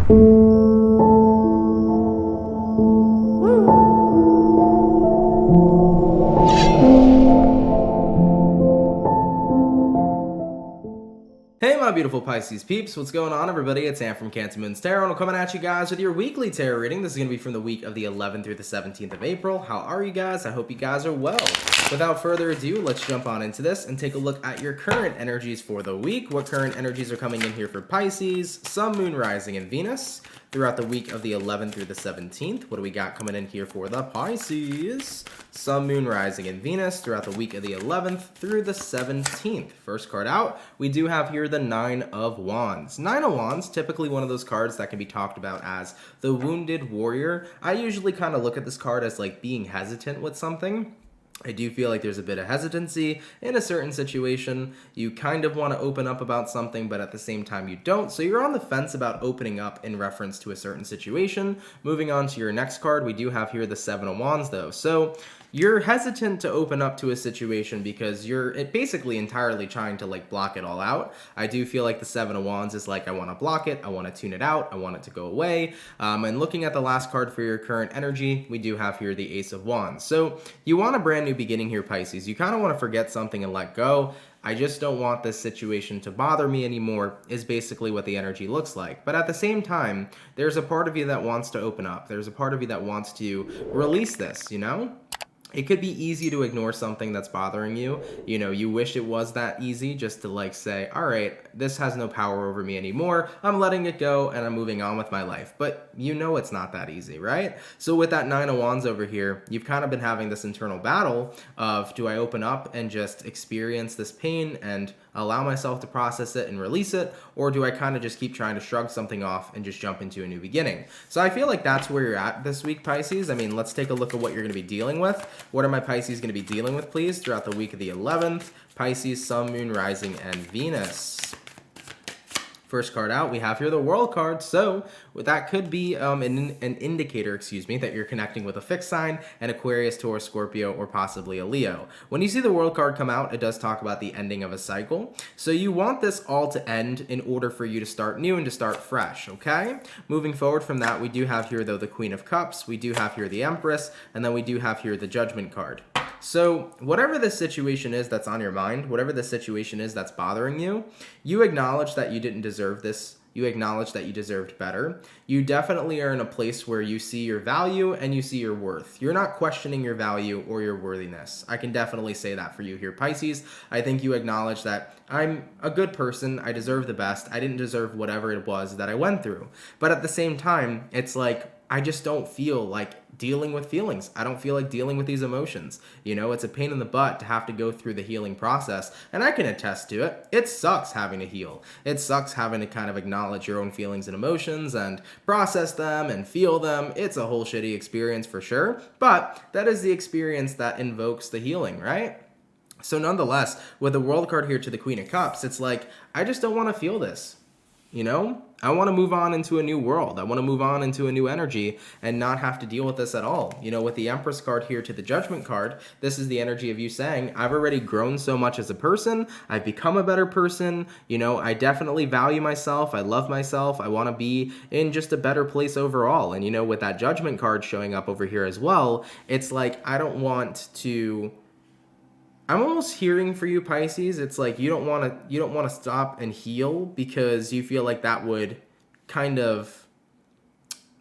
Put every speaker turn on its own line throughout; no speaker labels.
Hey my beautiful Pisces peeps, what's going on everybody? It's Sam from CancerMoonsTarot, and I'm coming at you guys with your weekly tarot reading. This is going to be from the week of the 11th through the 17th of April. How are you guys? I hope you guys are well. Without further ado, let's jump on into this and take a look at your current energies for the week. What current energies are coming in here for Pisces, Sun, Moon, Rising, and Venus throughout the week of the 11th through the 17th. What do we got coming in here for the Pisces? Sun, Moon, Rising, and Venus throughout the week of the 11th through the 17th. First card out, we do have here the Nine of Wands. Nine of Wands, typically one of those cards that can be talked about as the wounded warrior. I usually kind of look at this card as like being hesitant with something. I do feel like there's a bit of hesitancy in a certain situation. You kind of want to open up about something, but at the same time you don't. So you're on the fence about opening up in reference to a certain situation. Moving on to your next card, we do have here the Seven of Wands though. So you're hesitant to open up to a situation because you're basically entirely trying to like block it all out. I do feel like the Seven of Wands is like, I want to block it, I want to tune it out, I want it to go away. And looking at the last card for your current energy, we do have here the Ace of Wands. So you want a brand new beginning here, Pisces. You kind of want to forget something and let go. I just don't want this situation to bother me anymore is basically what the energy looks like. But at the same time, there's a part of you that wants to open up. There's a part of you that wants to release this, you know? It could be easy to ignore something that's bothering you. You know, you wish it was that easy just to like say, all right, this has no power over me anymore. I'm letting it go and I'm moving on with my life. But you know it's not that easy, right? So with that Nine of Wands over here, you've kind of been having this internal battle of, do I open up and just experience this pain and allow myself to process it and release it, or do I kind of just keep trying to shrug something off and just jump into a new beginning? So I feel like that's where you're at this week, Pisces. I mean, let's take a look at what you're going to be dealing with. What are my Pisces going to be dealing with, please, throughout the week of the 11th? Pisces, Sun, Moon, Rising, and Venus. First card out, we have here the World card. So that could be an indicator, that you're connecting with a fixed sign, an Aquarius, Taurus, Scorpio, or possibly a Leo. When you see the World card come out, it does talk about the ending of a cycle. So you want this all to end in order for you to start new and to start fresh, okay? Moving forward from that, we do have here, though, the Queen of Cups. We do have here the Empress, and then we do have here the Judgment card. So whatever the situation is that's on your mind, whatever the situation is that's bothering you, you acknowledge that you didn't deserve this. You acknowledge that you deserved better. You definitely are in a place where you see your value and you see your worth. You're not questioning your value or your worthiness. I can definitely say that for you here, Pisces. I think you acknowledge that I'm a good person. I deserve the best. I didn't deserve whatever it was that I went through. But at the same time, it's like, I just don't feel like dealing with feelings. I don't feel like dealing with these emotions. You know, it's a pain in the butt to have to go through the healing process, and I can attest to it. It sucks having to heal. It sucks having to kind of acknowledge your own feelings and emotions and process them and feel them. It's a whole shitty experience for sure, but that is the experience that invokes the healing, right? So nonetheless, with the World card here to the Queen of Cups, it's like, I just don't want to feel this. You know, I want to move on into a new world. I want to move on into a new energy and not have to deal with this at all. You know, with the Empress card here to the Judgment card, this is the energy of you saying, I've already grown so much as a person. I've become a better person. You know, I definitely value myself. I love myself. I want to be in just a better place overall. And, you know, with that Judgment card showing up over here as well, it's like, I don't want to... I'm almost hearing for you, Pisces. It's like you don't want to stop and heal because you feel like that would kind of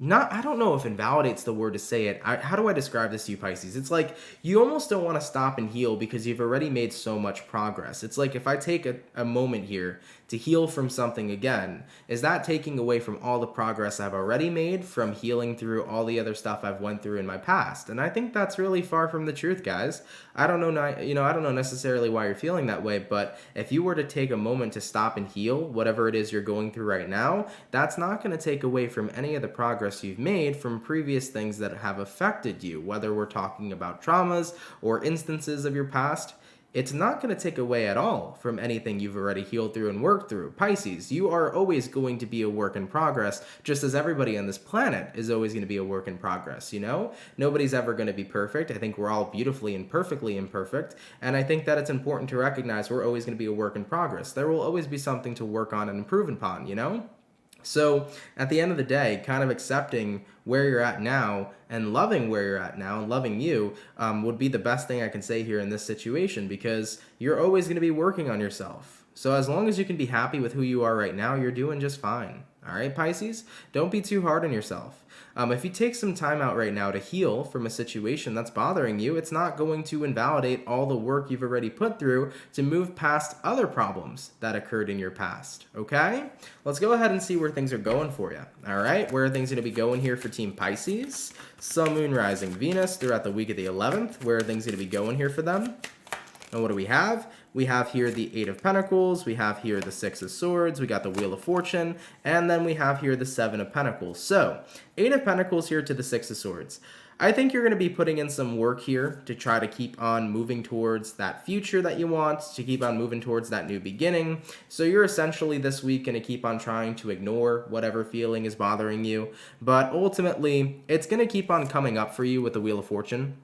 not, I don't know if invalidate's the word to say it. How do I describe this to you, Pisces? It's like you almost don't want to stop and heal because you've already made so much progress. It's like if I take a moment here to heal from something again, is that taking away from all the progress I've already made from healing through all the other stuff I've went through in my past? And I think that's really far from the truth, guys. I don't know, I don't know necessarily why you're feeling that way, but if you were to take a moment to stop and heal whatever it is you're going through right now, that's not going to take away from any of the progress you've made from previous things that have affected you, whether we're talking about traumas or instances of your past. It's not going to take away at all from anything you've already healed through and worked through. Pisces, you are always going to be a work in progress, just as everybody on this planet is always going to be a work in progress, you know? Nobody's ever going to be perfect. I think we're all beautifully and perfectly imperfect, and I think that it's important to recognize we're always going to be a work in progress. There will always be something to work on and improve upon, you know? So at the end of the day, kind of accepting where you're at now and loving where you're at now and loving you would be the best thing I can say here in this situation, because you're always going to be working on yourself. So as long as you can be happy with who you are right now, you're doing just fine. All right, Pisces? Don't be too hard on yourself. If you take some time out right now to heal from a situation that's bothering you, it's not going to invalidate all the work you've already put through to move past other problems that occurred in your past, okay? Let's go ahead and see where things are going for you, all right? Where are things going to be going here for Team Pisces? Sun, Moon, Rising, Venus throughout the week of the 11th. Where are things going to be going here for them? And what do we have? We have here the Eight of Pentacles, we have here the Six of Swords, we got the Wheel of Fortune, and then we have here the Seven of Pentacles. So, Eight of Pentacles here to the Six of Swords. I think you're going to be putting in some work here to try to keep on moving towards that future that you want, to keep on moving towards that new beginning. So you're essentially this week going to keep on trying to ignore whatever feeling is bothering you, but ultimately, it's going to keep on coming up for you with the Wheel of Fortune.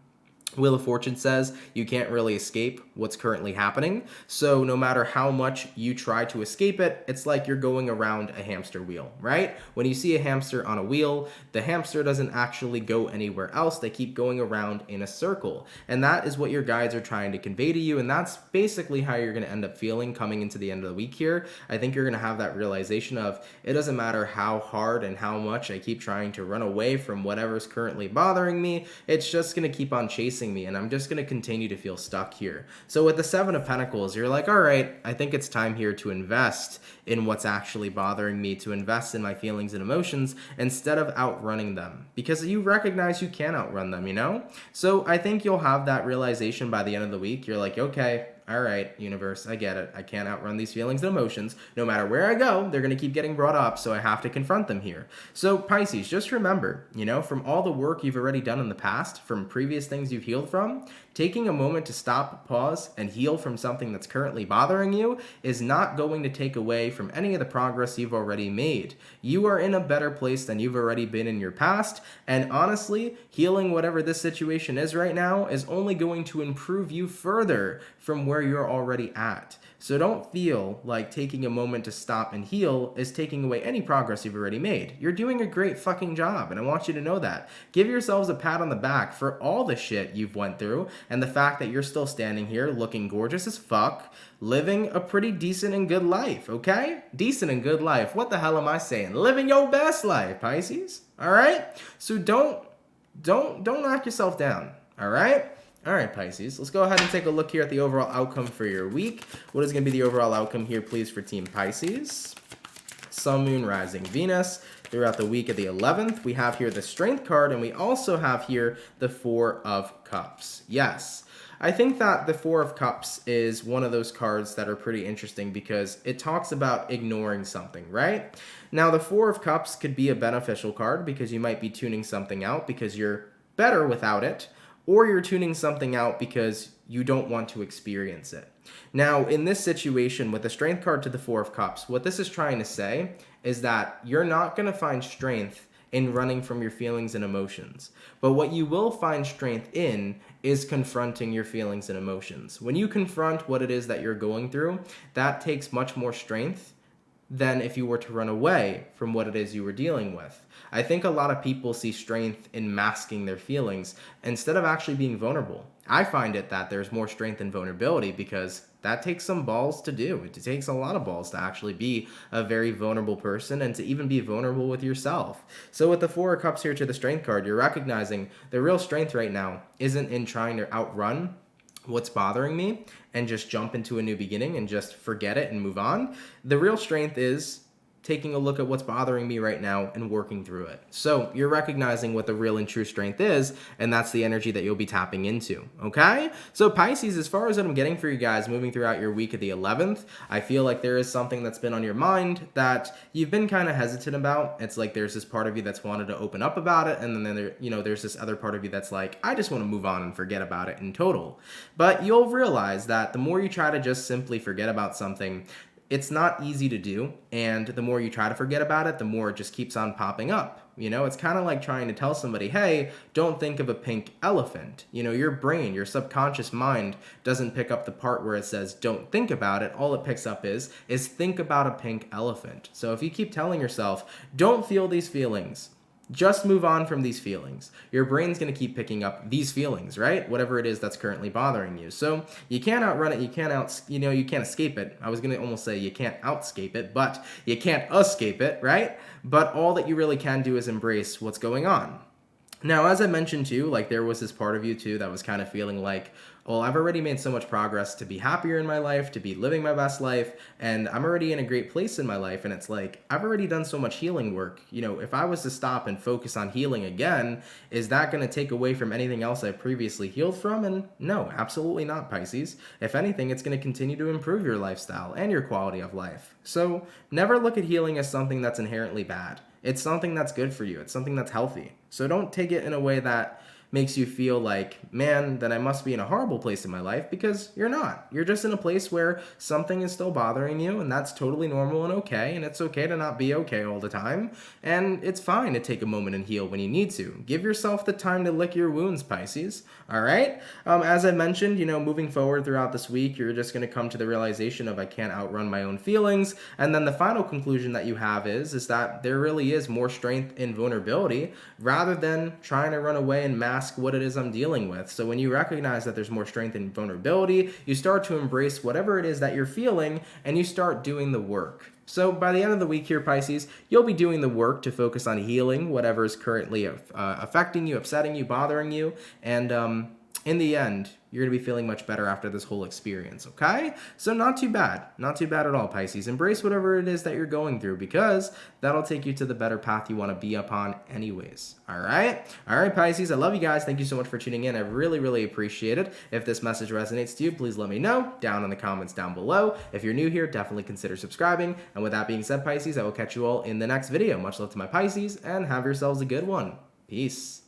Wheel of Fortune says you can't really escape what's currently happening. So no matter how much you try to escape it, it's like you're going around a hamster wheel, right? When you see a hamster on a wheel, the hamster doesn't actually go anywhere else. They keep going around in a circle. And that is what your guides are trying to convey to you. And that's basically how you're going to end up feeling coming into the end of the week here. I think you're going to have that realization of it doesn't matter how hard and how much I keep trying to run away from whatever's currently bothering me. It's just going to keep on chasing me, and I'm just going to continue to feel stuck here. So with the Seven of Pentacles, you're like, all right, I think it's time here to invest in what's actually bothering me, to invest in my feelings and emotions instead of outrunning them, because you recognize you can outrun them, you know? So I think you'll have that realization by the end of the week. You're like, okay, all right, universe, I get it. I can't outrun these feelings and emotions. No matter where I go, they're going to keep getting brought up, so I have to confront them here. So Pisces, just remember, you know, from all the work you've already done in the past, from previous things you've healed from, taking a moment to stop, pause, and heal from something that's currently bothering you is not going to take away from any of the progress you've already made. You are in a better place than you've already been in your past, and honestly, healing whatever this situation is right now is only going to improve you further from where you're already at. So don't feel like taking a moment to stop and heal is taking away any progress you've already made. You're doing a great fucking job, and I want you to know that. Give yourselves a pat on the back for all the shit you've went through, and the fact that you're still standing here looking gorgeous as fuck, living a pretty decent and good life, okay? Decent and good life. What the hell am I saying? Living your best life, Pisces. All right? So don't knock yourself down, all right? All right, Pisces, let's go ahead and take a look here at the overall outcome for your week. What is going to be the overall outcome here, please, for Team Pisces? Sun, Moon, Rising, Venus. Throughout the week of the 11th, we have here the Strength card, and we also have here the Four of Cups. Yes, I think that the Four of Cups is one of those cards that are pretty interesting because it talks about ignoring something, right? Now, the Four of Cups could be a beneficial card because you might be tuning something out because you're better without it, or you're tuning something out because you don't want to experience it. Now, in this situation, with the Strength card to the Four of Cups, what this is trying to say is that you're not going to find strength in running from your feelings and emotions. But what you will find strength in is confronting your feelings and emotions. When you confront what it is that you're going through, that takes much more strength than if you were to run away from what it is you were dealing with. I think a lot of people see strength in masking their feelings instead of actually being vulnerable. I find it that there's more strength in vulnerability because that takes some balls to do. It takes a lot of balls to actually be a very vulnerable person and to even be vulnerable with yourself. So with the Four of Cups here to the Strength card, you're recognizing the real strength right now isn't in trying to outrun what's bothering me and just jump into a new beginning and just forget it and move on. The real strength is taking a look at what's bothering me right now and working through it. So you're recognizing what the real and true strength is, and that's the energy that you'll be tapping into, okay? So Pisces, as far as what I'm getting for you guys moving throughout your week of the 11th, I feel like there is something that's been on your mind that you've been kind of hesitant about. It's like there's this part of you that's wanted to open up about it, and then there's this other part of you that's like, I just want to move on and forget about it in total. But you'll realize that the more you try to just simply forget about something, it's not easy to do, and the more you try to forget about it, the more it just keeps on popping up. You know, it's kind of like trying to tell somebody, hey, don't think of a pink elephant. You know, your brain, your subconscious mind doesn't pick up the part where it says don't think about it. All it picks up is think about a pink elephant. So if you keep telling yourself, don't feel these feelings, just move on from these feelings, your brain's going to keep picking up these feelings, right? Whatever it is that's currently bothering you. So you can't outrun it. You can't escape it. I was going to almost say you can't outscape it, but you can't escape it, right? But all that you really can do is embrace what's going on. Now, as I mentioned too, like there was this part of you too that was kind of feeling like, well, I've already made so much progress to be happier in my life, to be living my best life, and I'm already in a great place in my life. And it's like, I've already done so much healing work. You know, if I was to stop and focus on healing again, is that going to take away from anything else I've previously healed from? And no, absolutely not, Pisces. If anything, it's going to continue to improve your lifestyle and your quality of life. So never look at healing as something that's inherently bad. It's something that's good for you. It's something that's healthy. So don't take it in a way that makes you feel like, man, then I must be in a horrible place in my life, because you're not. You're just in a place where something is still bothering you, and that's totally normal and okay, and it's okay to not be okay all the time, and it's fine to take a moment and heal when you need to. Give yourself the time to lick your wounds, Pisces, all right? As I mentioned, you know, moving forward throughout this week, you're just going to come to the realization of I can't outrun my own feelings, and then the final conclusion that you have is that there really is more strength in vulnerability, rather than trying to run away and mask what it is I'm dealing with. So when you recognize that there's more strength in vulnerability, you start to embrace whatever it is that you're feeling, and you start doing the work. So by the end of the week here, Pisces, you'll be doing the work to focus on healing whatever is currently affecting you, upsetting you, bothering you, and in the end, you're going to be feeling much better after this whole experience, okay? So not too bad. Not too bad at all, Pisces. Embrace whatever it is that you're going through, because that'll take you to the better path you want to be upon anyways, all right? All right, Pisces, I love you guys. Thank you so much for tuning in. I really, really appreciate it. If this message resonates to you, please let me know down in the comments down below. If you're new here, definitely consider subscribing. And with that being said, Pisces, I will catch you all in the next video. Much love to my Pisces, and have yourselves a good one. Peace.